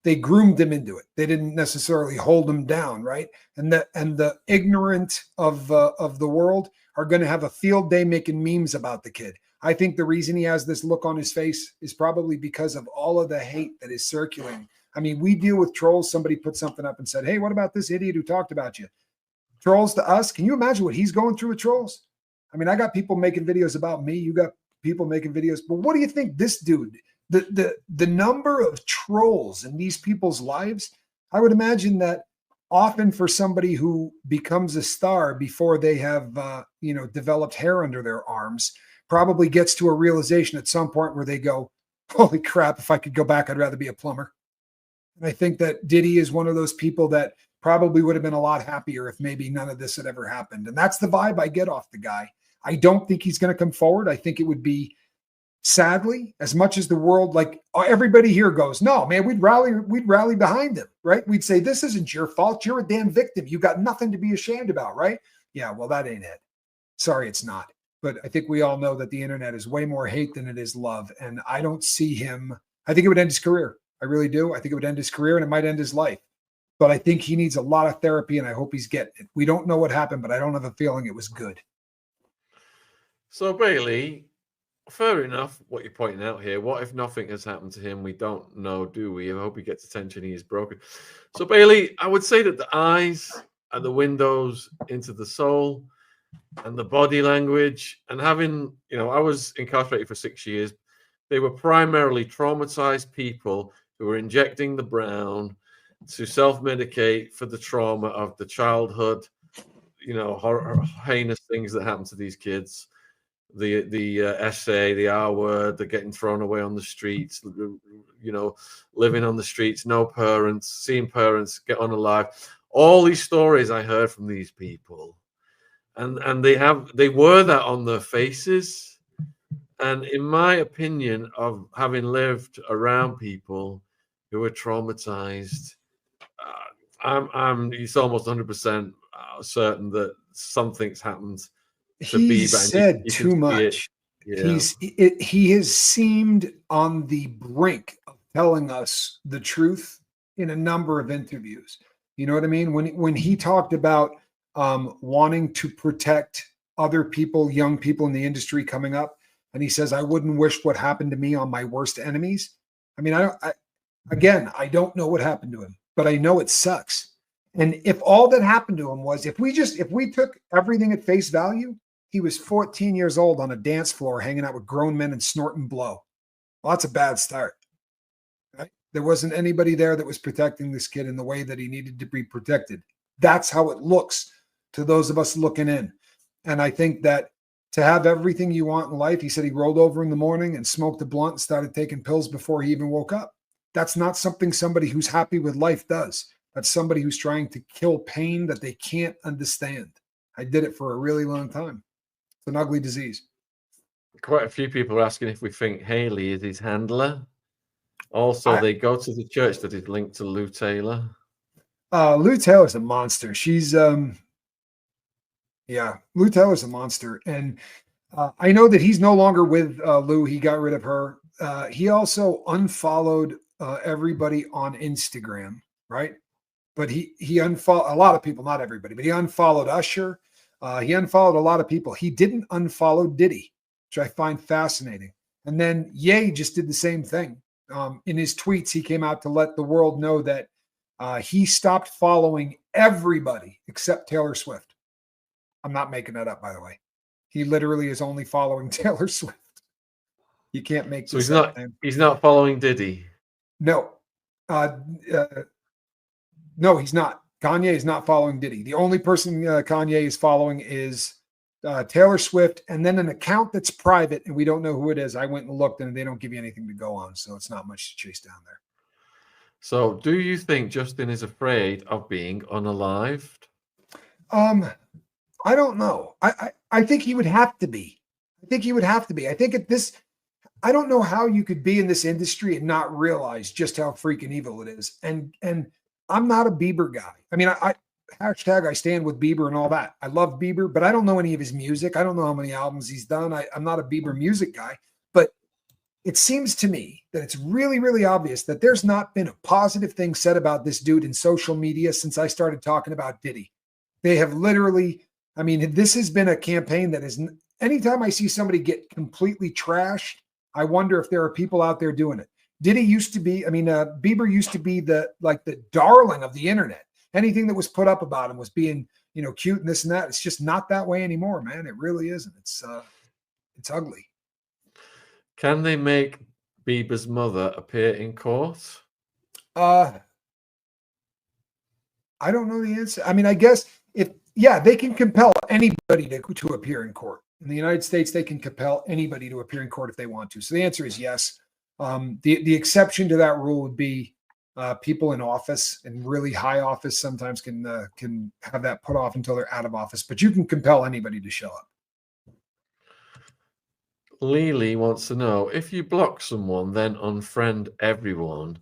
they groomed him into it. They didn't necessarily hold him down, right? And the ignorant of the world are going to have a field day making memes about the kid. I think the reason he has this look on his face is probably because of all of the hate that is circulating. I mean, we deal with trolls. Somebody put something up and said, "Hey, what about this idiot who talked about you?" Trolls to us. Can you imagine what he's going through with trolls? I mean, I got people making videos about me. You got people making videos. But what do you think this dude, the number of trolls in these people's lives, I would imagine that often for somebody who becomes a star before they have, developed hair under their arms, probably gets to a realization at some point where they go, holy crap, if I could go back, I'd rather be a plumber. And I think that Diddy is one of those people that probably would have been a lot happier if maybe none of this had ever happened. And that's the vibe I get off the guy. I don't think he's going to come forward. I think it would be, sadly, as much as the world, like everybody here goes, no, man, we'd rally behind him, right? We'd say, this isn't your fault. You're a damn victim. You got nothing to be ashamed about, right? Yeah, well, that ain't it. Sorry, it's not. But I think we all know that the internet is way more hate than it is love. And I don't see him. I think it would end his career. I really do. I think it would end his career and it might end his life. But I think he needs a lot of therapy and I hope he's getting it. We don't know what happened, but I don't have a feeling it was good. So Bailey, fair enough what you're pointing out here. What if nothing has happened to him? We don't know, do we? I hope he gets attention. He is broken. So Bailey, I would say that the eyes are the windows into the soul and the body language. And having, I was incarcerated for 6 years. They were primarily traumatized people who were injecting the brown to self-medicate for the trauma of the childhood, heinous things that happen to these kids. The essay, the R word, the getting thrown away on the streets, living on the streets, no parents, seeing parents get unalive. All these stories I heard from these people, and they were that on their faces. And in my opinion, of having lived around people who are traumatized, it's almost 100% certain that something's happened to Bieber. He said too much. Yeah. He has seemed on the brink of telling us the truth in a number of interviews. You know what I mean? When he talked about wanting to protect other people, young people in the industry coming up, and he says, I wouldn't wish what happened to me on my worst enemies. I mean, I don't know what happened to him, but I know it sucks. And if all that happened to him was, if we took everything at face value, he was 14 years old on a dance floor hanging out with grown men and snorting blow. Well, that's a bad start. Right? There wasn't anybody there that was protecting this kid in the way that he needed to be protected. That's how it looks to those of us looking in. And I think that to have everything you want in life, he said he rolled over in the morning and smoked a blunt and started taking pills before he even woke up. That's not something somebody who's happy with life does. That's somebody who's trying to kill pain that they can't understand. I did it for a really long time. It's an ugly disease. Quite a few people are asking if we think Haley is his handler. Also, they go to the church that is linked to Lou Taylor. Lou Taylor's a monster. She's, Lou Taylor's a monster. And I know that he's no longer with Lou. He got rid of her. He also unfollowed everybody on Instagram, right? But he unfollowed a lot of people, not everybody, but he unfollowed Usher. He unfollowed a lot of people. He didn't unfollow Diddy, which I find fascinating. And then Ye just did the same thing. In his tweets, he came out to let the world know that he stopped following everybody except Taylor Swift. I'm not making that up, by the way. He literally is only following Taylor Swift. You can't make this up. He's not following Diddy. No. No, he's not. Kanye is not following Diddy. The only person Kanye is following is Taylor Swift, and then an account that's private, and we don't know who it is. I went and looked, and they don't give you anything to go on, so it's not much to chase down there. So do you think Justin is afraid of being unalived? I don't know. I think he would have to be. I think at this, I don't know how you could be in this industry and not realize just how freaking evil it is. And I'm not a Bieber guy. I mean, I stand with Bieber and all that. I love Bieber, but I don't know any of his music. I don't know how many albums he's done. I'm not a Bieber music guy, but it seems to me that it's really, really obvious that there's not been a positive thing said about this dude in social media since I started talking about Diddy. They have literally, I mean, this has been a campaign that is, anytime I see somebody get completely trashed, I wonder if there are people out there doing it. Diddy used to be, I mean, Bieber used to be the darling of the internet. Anything that was put up about him was being, cute and this and that. It's just not that way anymore, man. It really isn't. It's ugly. Can they make Bieber's mother appear in court? I don't know the answer. I mean, I guess they can compel anybody to appear in court. In the United States, they can compel anybody to appear in court if they want to. So the answer is yes. The exception to that rule would be people in office, and really high office sometimes can have that put off until they're out of office. But you can compel anybody to show up. Lily wants to know, if you block someone, then unfriend everyone,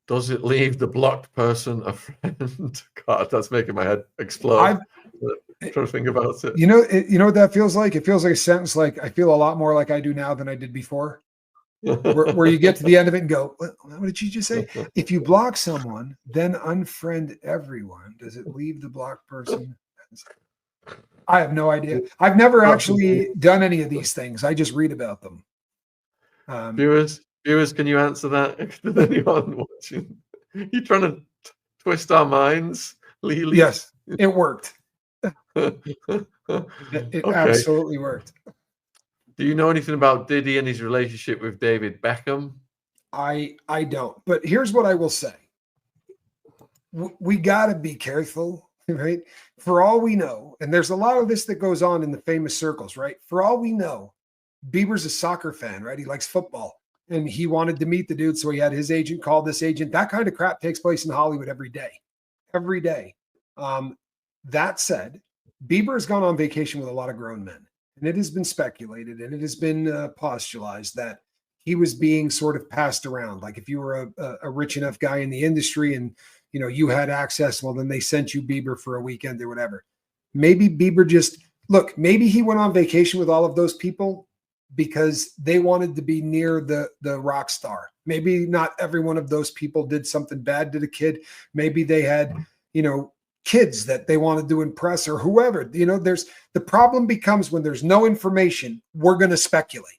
does it leave the blocked person a friend? God, that's making my head explode. I'm trying to think about it. You know what that feels like? It feels like a sentence like I feel a lot more like I do now than I did before. where you get to the end of it and go, what did you just say? If you block someone, then unfriend everyone. Does it leave the blocked person? I have no idea. I've never actually done any of these things. I just read about them. Viewers, can you answer that? Is anyone watching? You trying to twist our minds, Lily? Yes, it worked. It absolutely worked. Do you know anything about Diddy and his relationship with David Beckham? I don't. But here's what I will say. We got to be careful, right? For all we know, and there's a lot of this that goes on in the famous circles, right? For all we know, Bieber's a soccer fan, right? He likes football, and he wanted to meet the dude, so he had his agent call this agent. That kind of crap takes place in Hollywood every day. Every day. That said, Bieber has gone on vacation with a lot of grown men, and it has been speculated and it has been postulated that he was being sort of passed around. Like if you were a rich enough guy in the industry and you had access, well, then they sent you Bieber for a weekend or whatever. Maybe Bieber maybe he went on vacation with all of those people because they wanted to be near the rock star. Maybe not every one of those people did something bad to the kid. Maybe they had, kids that they wanted to impress or whoever. There's the problem becomes when there's no information, we're going to speculate.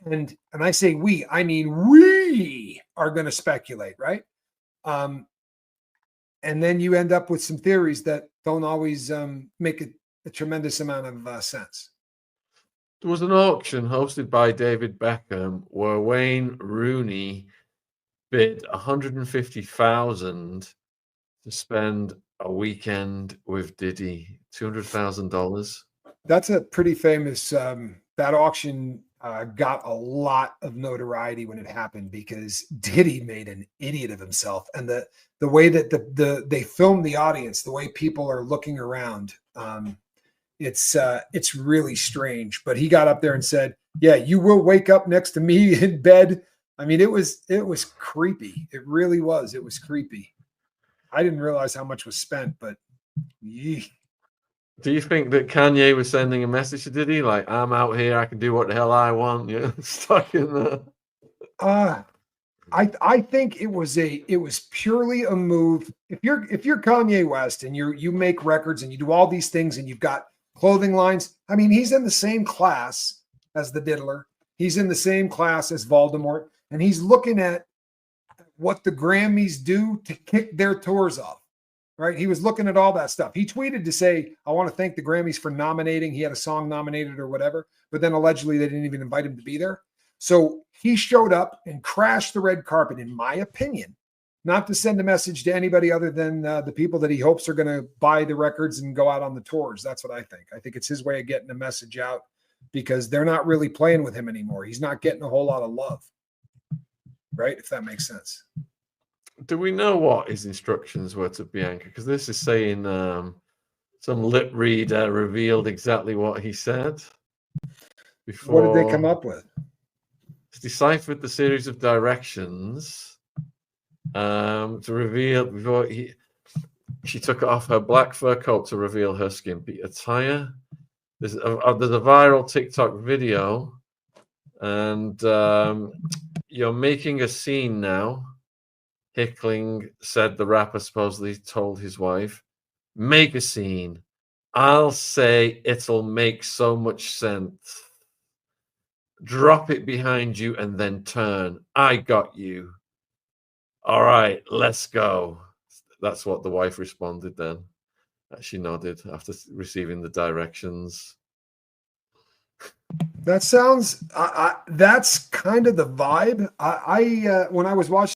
And I say we are going to speculate, right? And then you end up with some theories that don't always make a tremendous amount of sense. There was an auction hosted by David Beckham where Wayne Rooney bid $150,000 to spend a weekend with Diddy. $200,000. That's a pretty famous. That auction got a lot of notoriety when it happened because Diddy made an idiot of himself, and the way that they filmed the audience, the way people are looking around, it's really strange. But he got up there and said, "Yeah, you will wake up next to me in bed." I mean, it was creepy. It really was. It was creepy. I didn't realize how much was spent, but yee. Do you think that Kanye was sending a message to Diddy like, "I'm out here, I can do what the hell I want"? Stuck in there. I think it was purely a move. If you're Kanye West and you make records and you do all these things and you've got clothing lines, I mean, he's in the same class as the Diddler. He's in the same class as Voldemort, and he's looking at what the Grammys do to kick their tours off, right? He was looking at all that stuff. He tweeted to say, "I want to thank the Grammys for nominating." He had a song nominated or whatever, but then allegedly they didn't even invite him to be there. So he showed up and crashed the red carpet, in my opinion, not to send a message to anybody other than the people that he hopes are going to buy the records and go out on the tours. That's what I think. I think it's his way of getting a message out because they're not really playing with him anymore. He's not getting a whole lot of love. Right, if that makes sense. Do we know what his instructions were to Bianca? Because this is saying some lip reader revealed exactly what he said. Before, what did they come up with? He's deciphered the series of directions to reveal before she took off her black fur coat to reveal her skimpy attire. There's a viral TikTok video And you're making a scene now. Hickling said the rapper supposedly told his wife, make a scene. I'll say it'll make so much sense. Drop it behind you and then turn. I got you. All right, let's go. That's what the wife responded then. She nodded after receiving the directions. That sounds. That's kind of the vibe. When I was watching